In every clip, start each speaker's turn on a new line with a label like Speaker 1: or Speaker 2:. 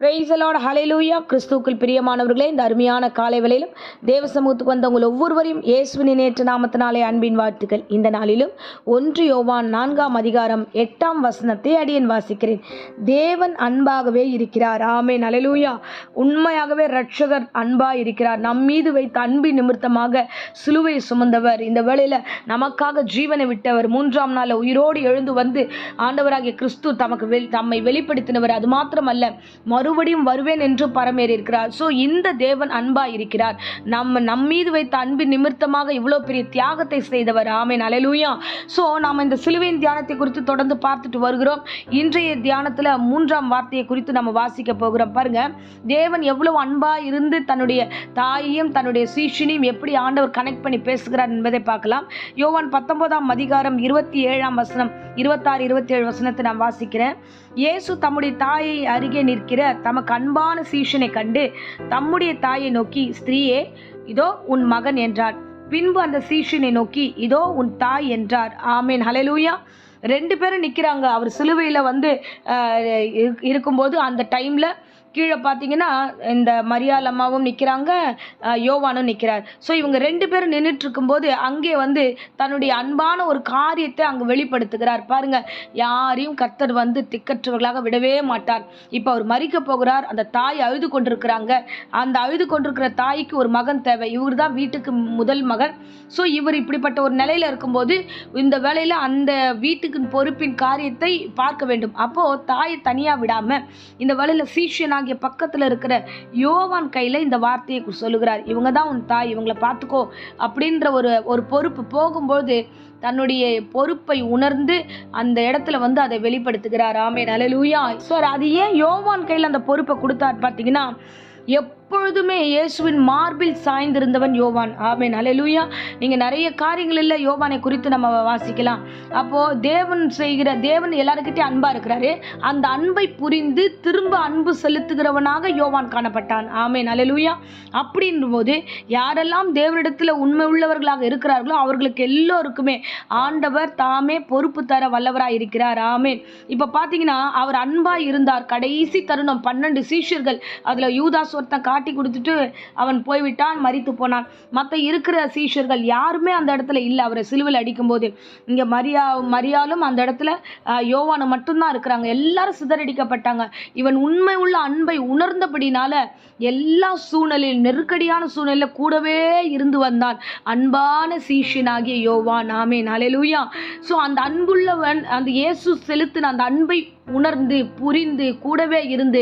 Speaker 1: Praise the Lord, ஹல்லேலூயா. கிறிஸ்துவுக்குள் பிரியமானவர்களே, இந்த அருமையான காலை வேளையிலும் தேவ சமூகத்துக்கு வந்த உங்கள் ஒவ்வொருவரையும் இயேசுவின் நேற்று நாமத்தினாலே அன்பின் வாழ்த்துக்கள். இந்த நாளிலும் 1 யோவான் 4ஆம் அதிகாரம் 8ஆம் வசனத்தை அடியேன் வாசிக்கிறேன். தேவன் அன்பாகவே இருக்கிறார். ஆமென், ஹல்லேலூயா. உண்மையாகவே இரட்சகர் அன்பாக இருக்கிறார். நம் மீது வைத்த அன்பின் நிமித்தமாக சிலுவை சுமந்தவர், இந்த வேளையில் நமக்காக ஜீவனை விட்டவர், 3ஆம் நாள் உயிரோடு எழுந்து வந்து ஆண்டவராகிய கிறிஸ்து தம்மை வெளிப்படுத்தினவர். அது மாத்திரமல்ல, மறுபடியும் வருவேன் என்று பரமேறி இருக்கிறார். ஸோ இந்த தேவன் அன்பா இருக்கிறார். நம் மீது வைத்த அன்பின் நிமித்தமாக இவ்வளோ பெரிய தியாகத்தை செய்தவர். ஆமென், ஹல்லேலூயா. ஸோ நாம் இந்த சிலுவையின் தியானத்தை குறித்து தொடர்ந்து பார்த்துட்டு வருகிறோம். இன்றைய தியானத்தில் 3ஆம் வார்த்தையை குறித்து நம்ம வாசிக்க போகிறோம். பாருங்க, தேவன் எவ்வளவு அன்பா இருந்து தன்னுடைய தாயையும் தன்னுடைய சீஷனையும் எப்படி ஆண்டவர் கனெக்ட் பண்ணி பேசுகிறார் என்பதை பார்க்கலாம். யோவான் 19ஆம் அதிகாரம் 27ஆம் வசனம் 26 27 வசனத்தை நான் வாசிக்கிறேன். இயேசு தம்முடைய தாயை அருகே நிற்கிற தமக்கு அன்பான சீஷனை கண்டு தம்முடைய தாயை நோக்கி, ஸ்திரீயே, இதோ உன் மகன் என்றார். பின்பு அந்த சீஷனை நோக்கி, இதோ உன் தாய் என்றார். ஆமென், ஹல்லேலூயா. 2 பேரும் நிற்கிறாங்க. அவர் சிலுவையில் வந்து இருக்கும்போது அந்த டைமில் கீழே பார்த்தீங்கன்னா இந்த மரியாள் அம்மாவும் நிற்கிறாங்க, யோவானும் நிற்கிறார். ஸோ இவங்க 2 பேரும் நின்றுட்டு இருக்கும்போது அங்கே வந்து தன்னுடைய அன்பான ஒரு காரியத்தை அங்கே வெளிப்படுத்துகிறார். பாருங்க, யாரையும் கர்த்தர் வந்து திக்கற்றவர்களாக விடவே மாட்டார். இப்போ அவர் மரிக்க போகிறார். அந்த தாய் அழுது கொண்டிருக்கிறாங்க. அந்த அழுது கொண்டிருக்கிற தாய்க்கு ஒரு மகன் தேவை. இவர் தான் வீட்டுக்கு முதல் மகன். ஸோ இவர் இப்படிப்பட்ட ஒரு நிலையில் இருக்கும்போது இந்த வேளையில் அந்த வீட்டுக்கு பொறுப்பின் காரியத்தை பார்க்க வேண்டும். அப்போது தாயை தனியாக விடாமல் இந்த வேளையில் சீஷனாக பக்கத்தில் இருக்கிற யோவான் கையில் இந்த வார்த்தையை சொல்லுகிறார். இவங்க தான் உன் தாய், இவங்களை பார்த்துக்கோ அப்படின்ற ஒரு பொறுப்பு. போகும்போது தன்னுடைய பொறுப்பை உணர்ந்து அந்த இடத்துல வந்து அதை வெளிப்படுத்துகிறார். ஆமென், ஹல்லேலூயா. சார், அது ஏன் யோவான் கையில் அந்த பொறுப்பை கொடுத்தார் பார்த்தீங்கன்னா, எப்பொழுதுமே இயேசுவின் மார்பில் சாய்ந்திருந்தவன் யோவான். ஆமென், ஹல்லேலூயா. நீங்கள் நிறைய காரியங்களில் யோவானை குறித்து நம்ம வாசிக்கலாம். அப்போது தேவன் எல்லாருக்கிட்டே அன்பாக இருக்கிறாரு. அந்த அன்பை புரிந்து திரும்ப அன்பு செலுத்துகிறவனாக யோவான் காணப்பட்டான். ஆமென், ஹல்லேலூயா. அப்படின்ற போது யாரெல்லாம் தேவனிடத்தில் உண்மை உள்ளவர்களாக இருக்கிறார்களோ அவர்களுக்கு எல்லோருக்குமே ஆண்டவர் தாமே பொறுப்பு தர வல்லவராக இருக்கிறார். ஆமென். இப்போ பார்த்தீங்கன்னா, அவர் அன்பாக இருந்தார். கடைசி தருணம் 12 சீஷர்கள், அதில் யூதாஸ் ஒருத்தன் காட்டி கொடுத்துட்டு அவன் போய்விட்டான், மரித்து போனான். மற்ற இருக்கிற சீஷர்கள் யாருமே அந்த இடத்துல இல்லை. அவரை சிலுவையில் அடிக்கும்போது இங்கே மரியாளும் அந்த இடத்துல யோவானு மட்டும்தான் இருக்கிறாங்க. எல்லாரும் சிதறடிக்கப்பட்டாங்க. இவன் உண்மை உள்ள அன்பை உணர்ந்தபடினால எல்லா சூழ்நிலையில், நெருக்கடியான சூழ்நிலையில் கூடவே இருந்து வந்தான் அன்பான சீஷனாகிய யோவான். ஆமென், ஹல்லேலூயா. ஸோ அந்த அன்புள்ளவன், அந்த இயேசு செலுத்தின அந்த அன்பை உணர்ந்து புரிந்து கூடவே இருந்து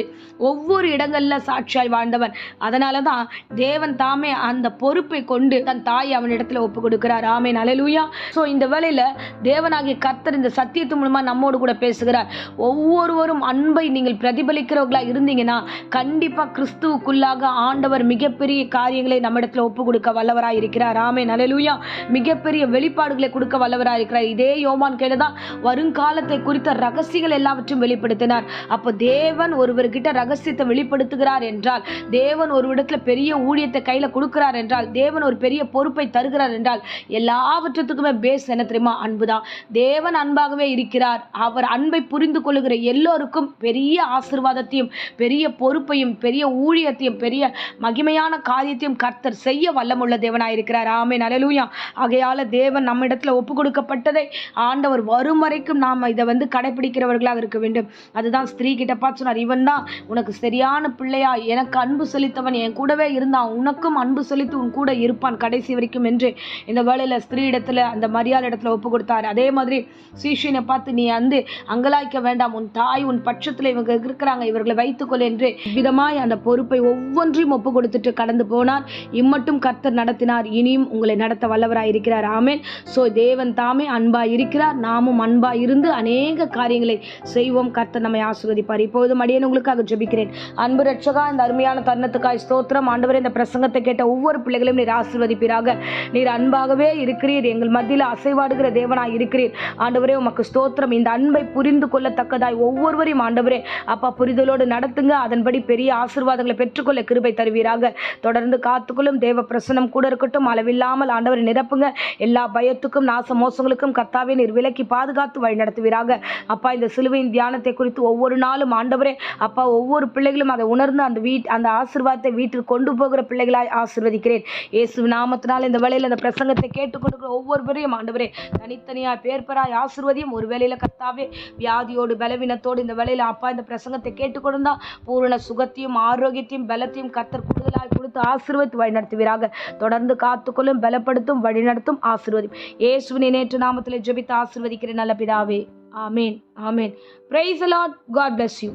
Speaker 1: ஒவ்வொரு இடங்களில் சாட்சியாய் வாழ்ந்தவன். அதனால தான் தேவன் தாமே அந்த பொறுப்பை கொண்டு தன் தாயை அவனிடத்தில் ஒப்பு கொடுக்கிறார். ஆமென், ஹல்லேலூயா. ஸோ இந்த வேளையில் தேவனாகிய கர்த்தர் இந்த சத்தியத்து மூலமாக நம்மோடு கூட பேசுகிறார். ஒவ்வொருவரும் அன்பை நீங்கள் பிரதிபலிக்கிறவர்களாக இருந்தீங்கன்னா கண்டிப்பாக கிறிஸ்துவுக்குள்ளாக ஆண்டவர் மிகப்பெரிய காரியங்களை நம்மிடத்தில் ஒப்பு கொடுக்க வல்லவராக இருக்கிறார். ஆமென், ஹல்லேலூயா. மிகப்பெரிய வெளிப்பாடுகளை கொடுக்க வல்லவராக இருக்கிறார். இதே யோவான் கையில் தான் வருங்காலத்தை குறித்த ரகசியங்கள் எல்லாவற்றையும் வெளிப்படுத்தினார். அப்போ தேவன் ஒருவர்கிட்ட ரகசியத்தை வெளிப்படுத்துகிறார் என்றால், தேவன் ஒரு இடத்துல பெரிய ஊழியத்தை கையில கொடுக்கிறார் என்றால், தேவன் ஒரு பெரிய பொறுப்பை தருகிறார் என்றால், எல்லாவற்றுக்குமே பேஸ் என்ன தெரியுமா? அன்புதான். தேவன் அன்பாகவே இருக்கிறார். அவர் அன்பை புரிந்து கொள்ளுகிற எல்லோருக்கும் பெரிய ஆசீர்வாதத்தையும் பெரிய பொறுப்பையும் பெரிய ஊழியத்தையும் பெரிய மகிமையான காரியத்தையும் கர்த்தர் செய்ய வல்லமுள்ள தேவனாயிருக்கிறார். ஆமென், ஹல்லேலூயா. ஆகையால தேவன் நம்ம இடத்துல ஒப்பு கொடுக்கப்பட்டதை ஆண்டவர் வரும் வரைக்கும் நாம் இதை வந்து கடைபிடிக்கிறவர்களாக இருக்க வேண்டும். அதுதான் ஸ்திரீ கிட்ட பார்த்து சொன்னார், இவன் தான் உனக்கு சரியான பிள்ளையா, எனக்கு அன்பு செலுத்தவன், என் கூடவே இருந்தான், உனக்கும் அன்பு செலுத்தி உன் கூட இருப்பான் கடைசி வரைக்கும் என்று இந்த வேளையில் ஸ்திரீ இடத்துல, அந்த மரியாள் இடத்துல ஒப்பு கொடுத்தார். அதே மாதிரி சீஷனை பார்த்து, நீ வந்து அங்கலாய்க்க வேண்டாம், உன் தாய் உன் பட்சத்தில் இவங்க இருக்கிறாங்க, இவர்களை வைத்துக்கொள் என்று விதமாய் அந்த பொறுப்பை ஒவ்வொன்றையும் ஒப்பு கொடுத்துட்டு கடந்து போனார். இம்மட்டும் கர்த்தர் நடத்தினார், இனியும் உங்களை நடத்த வல்லவராய் இருக்கிறார். ஆமென். ஸோ தேவன் தாமே அன்பாய் இருக்கிறார். நாமும் அன்பாய் இருந்து அநேக காரியங்களை செய்வோம். கர்த்தர் நம்மை ஆசீர்வதிப்பார். இப்போதும் அடியேன் உங்களுக்காக ஜெபிக்கிறேன். அன்பு ரட்சகா, இந்த அருமையான தருணத்துக்காய் ஸ்தோத்திரம். ஆண்டவரே, இந்த பிரசங்கத்தை கேட்ட ஒவ்வொரு பிள்ளைகளையும் நீர் ஆசீர்வதிப்பீராக. நீர் அன்பாகவே இருக்கிறீர். எங்கள் மத்தியில் அசைவாடுகிற தேவனாய் இருக்கிறீர். ஆண்டவரே, உமக்கு ஸ்தோத்திரம். இந்த அன்பை புரிந்து கொள்ளத்தக்கதாய் ஒவ்வொருவரையும் ஆண்டவரே அப்பா புரிதலோடு நடத்துங்க. அதன்படி பெரிய ஆசீர்வாதங்களை பெற்றுக்கொள்ள கிருபை தருவீராக. தொடர்ந்து காத்துக்கொள்ளும் தேவ பிரசனம் கூட இருக்கட்டும். அளவில்லாமல் ஆண்டவரை நிரப்புங்க. எல்லா பயத்துக்கும் நாச மோசங்களுக்கும் கர்த்தாவே நீர் விலக்கி பாதுகாத்து வழி நடத்துவீராக. அப்பா, இந்த சிலுவையின் தியானத்தை குறித்து ஒவ்வொரு நாளும் ஆண்டவரே அப்பா ஒவ்வொரு பிள்ளைகளும் அதை உணர்ந்து அந்த ஆசீர்வாதத்தை வீட்டில் கொண்டு போகிற பிள்ளைகளாய் ஆசீர்வதிக்கிறேன். இயேசு நாமத்தினால் இந்த வேளையில் அந்த பிரசங்கத்தை கேட்டுக்கொண்டிருக்கிற ஒவ்வொருவரையும் ஆண்டவரே தனித்தனியாக பேர்பராய் ஆசீர்வதியும். ஒரு வேளையில் கர்த்தாவே வியாதியோடு பலவீனத்தோடு இந்த வேளையில் அப்பா இந்த பிரசங்கத்தை கேட்டுக்கொண்டிருந்தா பூரண சுகத்தையும் ஆரோக்கியத்தையும் பலத்தையும் கர்த்தர் கூடுதலாய் கொடுத்து ஆசீர்வதித்து வழிநடத்துவீராக. தொடர்ந்து காத்துக்கொள்ளும், பலப்படுத்தும், வழிநடத்தும், ஆசீர்வதியும். இயேசுவின் நேற்று நாமத்தில் ஜெபித்து ஆசீர்வதிக்கிறேன் நல்ல பிதாவே. ஆமேன். ஆமேன். Praise the Lord. God bless you.